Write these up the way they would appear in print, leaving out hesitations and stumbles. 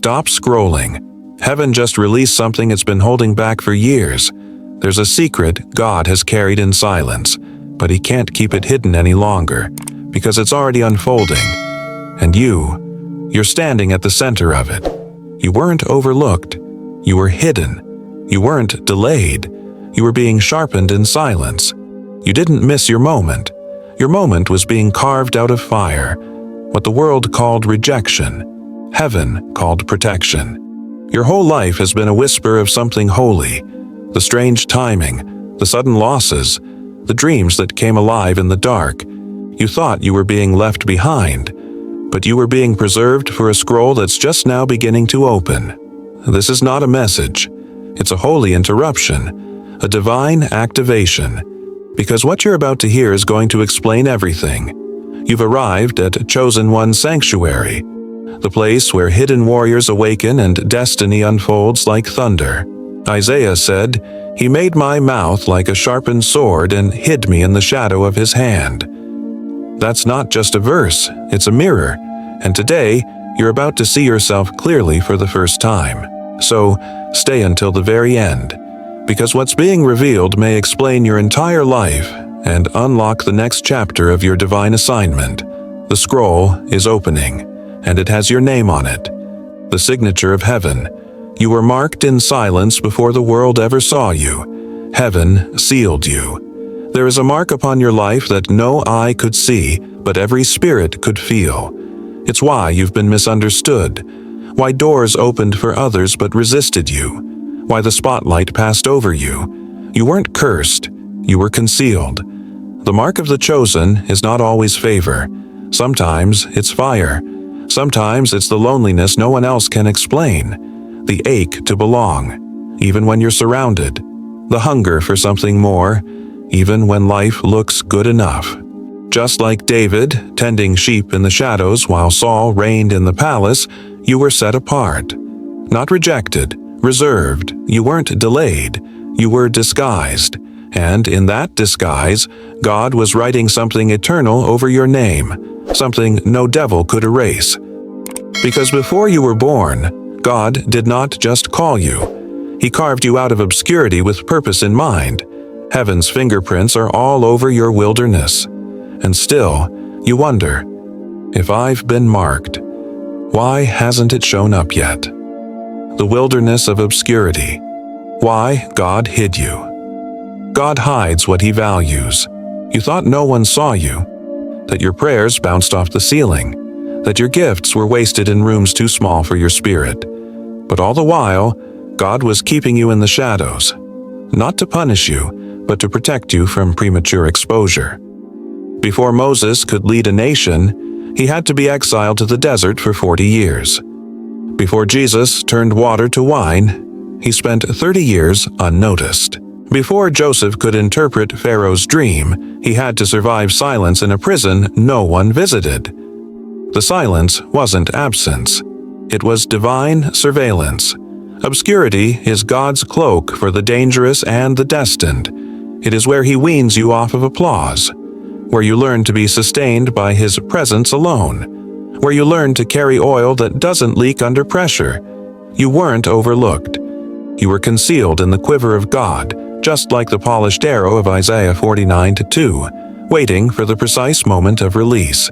Stop scrolling. Heaven just released something it's been holding back for years. There's a secret God has carried in silence, but he can't keep it hidden any longer, because it's already unfolding. And you're standing at the center of it. You weren't overlooked. You were hidden. You weren't delayed. You were being sharpened in silence. You didn't miss your moment. Your moment was being carved out of fire, what the world called rejection, heaven called protection. Your whole life has been a whisper of something holy, the strange timing, the sudden losses, the dreams that came alive in the dark. You thought you were being left behind, but you were being preserved for a scroll that's just now beginning to open. This is not a message. It's a holy interruption, a divine activation, because what you're about to hear is going to explain everything. You've arrived at Chosen One's sanctuary, the place where hidden warriors awaken and destiny unfolds like thunder. Isaiah said, "He made my mouth like a sharpened sword and hid me in the shadow of his hand." That's not just a verse, it's a mirror, and today you're about to see yourself clearly for the first time. So, stay until the very end, because what's being revealed may explain your entire life and unlock the next chapter of your divine assignment. The scroll is opening, and it has your name on it, the signature of heaven. You were marked in silence before the world ever saw you. Heaven sealed you. There is a mark upon your life that no eye could see, but every spirit could feel. It's why you've been misunderstood, why doors opened for others but resisted you, why the spotlight passed over you. You weren't cursed, you were concealed. The mark of the chosen is not always favor. Sometimes it's fire. Sometimes it's the loneliness no one else can explain, the ache to belong, even when you're surrounded, the hunger for something more, even when life looks good enough. Just like David, tending sheep in the shadows while Saul reigned in the palace, you were set apart. Not rejected, reserved. You weren't delayed. You were disguised. And in that disguise, God was writing something eternal over your name, something no devil could erase. Because before you were born, God did not just call you. He carved you out of obscurity with purpose in mind. Heaven's fingerprints are all over your wilderness. And still, you wonder, if I've been marked, why hasn't it shown up yet? The wilderness of obscurity. Why God hid you. God hides what he values. You thought no one saw you, that your prayers bounced off the ceiling, that your gifts were wasted in rooms too small for your spirit. But all the while, God was keeping you in the shadows, not to punish you, but to protect you from premature exposure. Before Moses could lead a nation, he had to be exiled to the desert for 40 years. Before Jesus turned water to wine, he spent 30 years unnoticed. Before Joseph could interpret Pharaoh's dream, he had to survive silence in a prison no one visited. The silence wasn't absence. It was divine surveillance. Obscurity is God's cloak for the dangerous and the destined. It is where he weans you off of applause, where you learn to be sustained by his presence alone, where you learn to carry oil that doesn't leak under pressure. You weren't overlooked. You were concealed in the quiver of God, just like the polished arrow of Isaiah 49:2, waiting for the precise moment of release.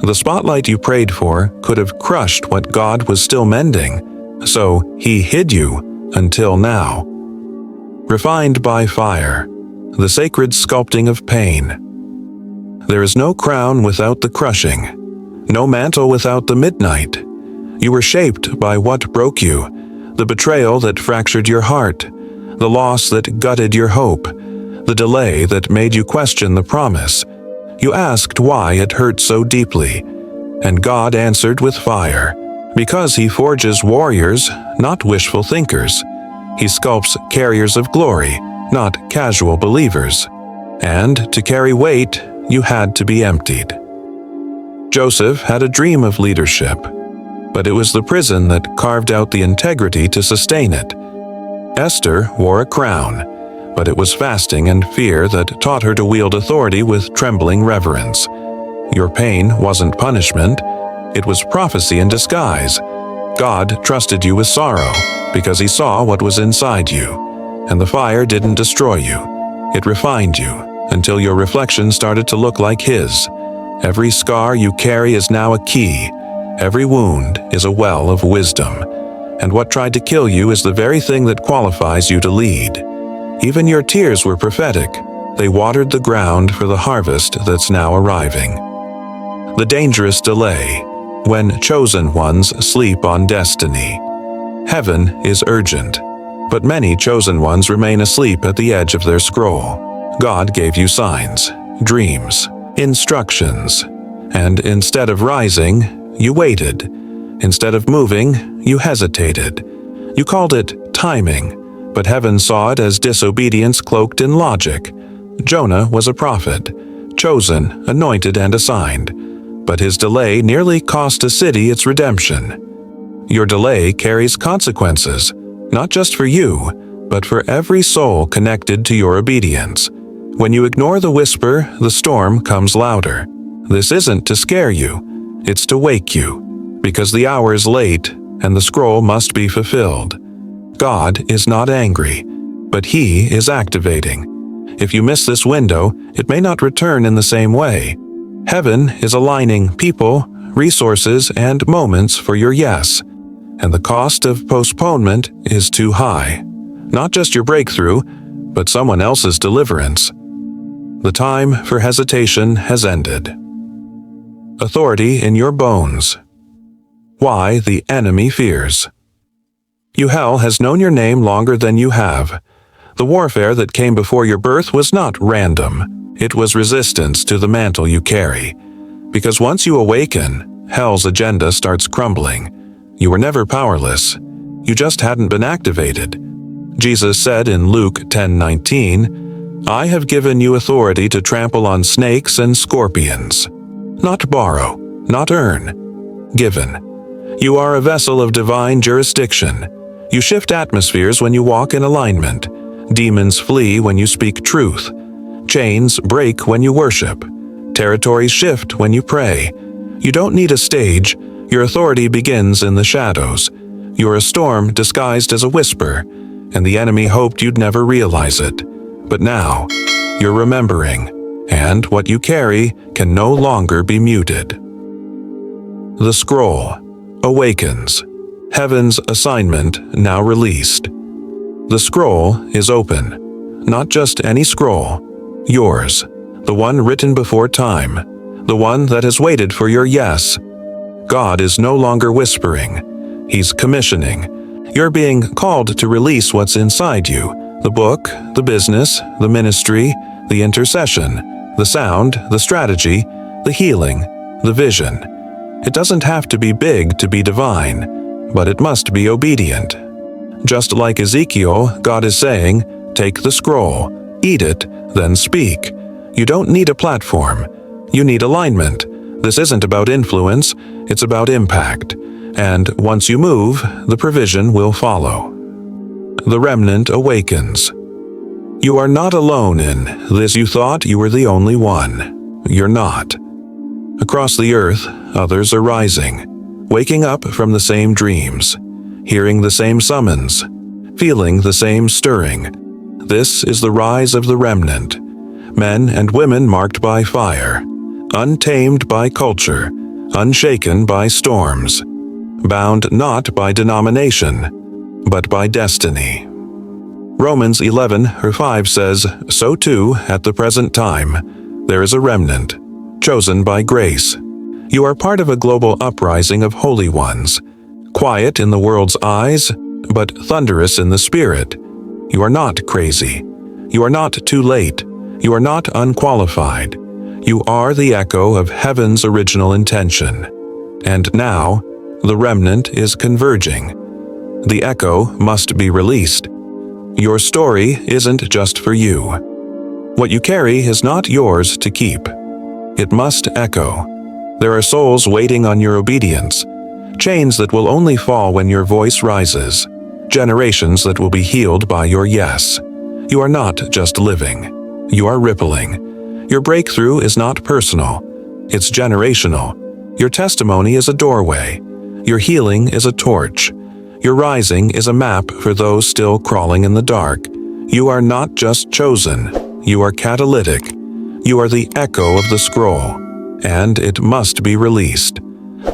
The spotlight you prayed for could have crushed what God was still mending, so he hid you until now. Refined by fire, the sacred sculpting of pain. There is no crown without the crushing, no mantle without the midnight. You were shaped by what broke you, the betrayal that fractured your heart, the loss that gutted your hope, the delay that made you question the promise. You asked why it hurt so deeply, and God answered with fire, because he forges warriors, not wishful thinkers. He sculpts carriers of glory, not casual believers. And to carry weight, you had to be emptied. Joseph had a dream of leadership, but it was the prison that carved out the integrity to sustain it. Esther wore a crown, but it was fasting and fear that taught her to wield authority with trembling reverence. Your pain wasn't punishment, it was prophecy in disguise. God trusted you with sorrow because he saw what was inside you. And the fire didn't destroy you. It refined you until your reflection started to look like his. Every scar you carry is now a key. Every wound is a well of wisdom. And what tried to kill you is the very thing that qualifies you to lead. Even your tears were prophetic. They watered the ground for the harvest that's now arriving. The dangerous delay, when chosen ones sleep on destiny. Heaven is urgent, but many chosen ones remain asleep at the edge of their scroll. God gave you signs, dreams, instructions, and instead of rising, you waited. Instead of moving, you hesitated. You called it timing, but heaven saw it as disobedience cloaked in logic. Jonah was a prophet, chosen, anointed, and assigned, but his delay nearly cost a city its redemption. Your delay carries consequences, not just for you, but for every soul connected to your obedience. When you ignore the whisper, the storm comes louder. This isn't to scare you, it's to wake you, because the hour is late and the scroll must be fulfilled. God is not angry, but he is activating. If you miss this window, it may not return in the same way. Heaven is aligning people, resources, and moments for your yes. And the cost of postponement is too high. Not just your breakthrough, but someone else's deliverance. The time for hesitation has ended. Authority in your bones. Why the enemy fears. You hell has known your name longer than you have. The warfare that came before your birth was not random. It was resistance to the mantle you carry. Because once you awaken, hell's agenda starts crumbling. You were never powerless. You just hadn't been activated. Jesus said in Luke 10:19, "I have given you authority to trample on snakes and scorpions." Not borrow, not earn. Given. You are a vessel of divine jurisdiction. You shift atmospheres when you walk in alignment. Demons flee when you speak truth. Chains break when you worship. Territories shift when you pray. You don't need a stage. Your authority begins in the shadows. You're a storm disguised as a whisper, and the enemy hoped you'd never realize it. But now, you're remembering, and what you carry can no longer be muted. The Scroll. Awakens. Heaven's assignment now released. The scroll is open. Not just any scroll. Yours. The one written before time. The one that has waited for your yes. God is no longer whispering. He's commissioning. You're being called to release what's inside you. The book, the business, the ministry, the intercession, the sound, the strategy, the healing, the vision. It doesn't have to be big to be divine, but it must be obedient. Just like Ezekiel, God is saying, take the scroll, eat it, then speak. You don't need a platform. You need alignment. This isn't about influence, it's about impact. And once you move, the provision will follow. The remnant awakens. You are not alone in this. You thought you were the only one. You're not. Across the earth, others are rising, waking up from the same dreams, hearing the same summons, feeling the same stirring. This is the rise of the remnant. Men and women marked by fire, untamed by culture, unshaken by storms, bound not by denomination, but by destiny. Romans 11:5 says, "So too, at the present time, there is a remnant, chosen by grace." You are part of a global uprising of holy ones, quiet in the world's eyes, but thunderous in the spirit. You are not crazy. You are not too late. You are not unqualified. You are the echo of heaven's original intention. And now, the remnant is converging. The echo must be released. Your story isn't just for you. What you carry is not yours to keep. It must echo. There are souls waiting on your obedience, chains that will only fall when your voice rises, generations that will be healed by your yes. You are not just living. You are rippling. Your breakthrough is not personal. It's generational. Your testimony is a doorway. Your healing is a torch. Your rising is a map for those still crawling in the dark. You are not just chosen, you are catalytic. You are the echo of the scroll, and it must be released.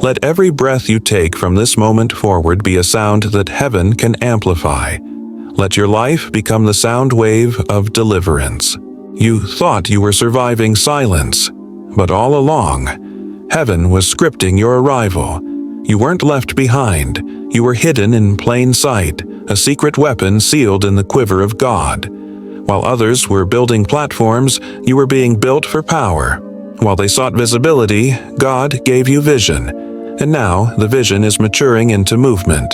Let every breath you take from this moment forward be a sound that heaven can amplify. Let your life become the sound wave of deliverance. You thought you were surviving silence, but all along, heaven was scripting your arrival. You weren't left behind. You were hidden in plain sight, a secret weapon sealed in the quiver of God. While others were building platforms, you were being built for power. While they sought visibility, God gave you vision. And now the vision is maturing into movement.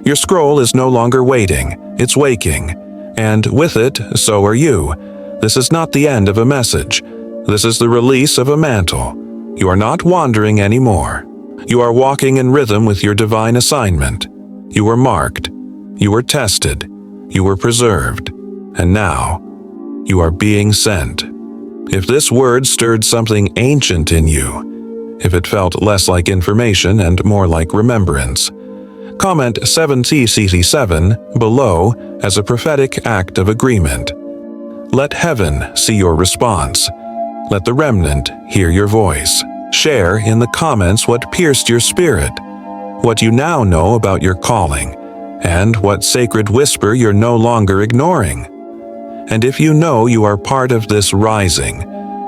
Your scroll is no longer waiting, it's waking. And with it, so are you. This is not the end of a message. This is the release of a mantle. You are not wandering anymore. You are walking in rhythm with your divine assignment. You were marked. You were tested. You were preserved. And now, you are being sent. If this word stirred something ancient in you, if it felt less like information and more like remembrance, comment 7CCC7 below as a prophetic act of agreement. Let heaven see your response. Let the remnant hear your voice. Share in the comments what pierced your spirit, what you now know about your calling, and what sacred whisper you're no longer ignoring. And if you know you are part of this rising,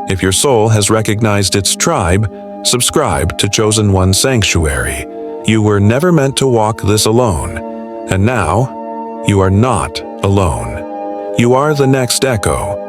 if your soul has recognized its tribe, subscribe to Chosen One Sanctuary. You were never meant to walk this alone. And now, you are not alone. You are the next echo,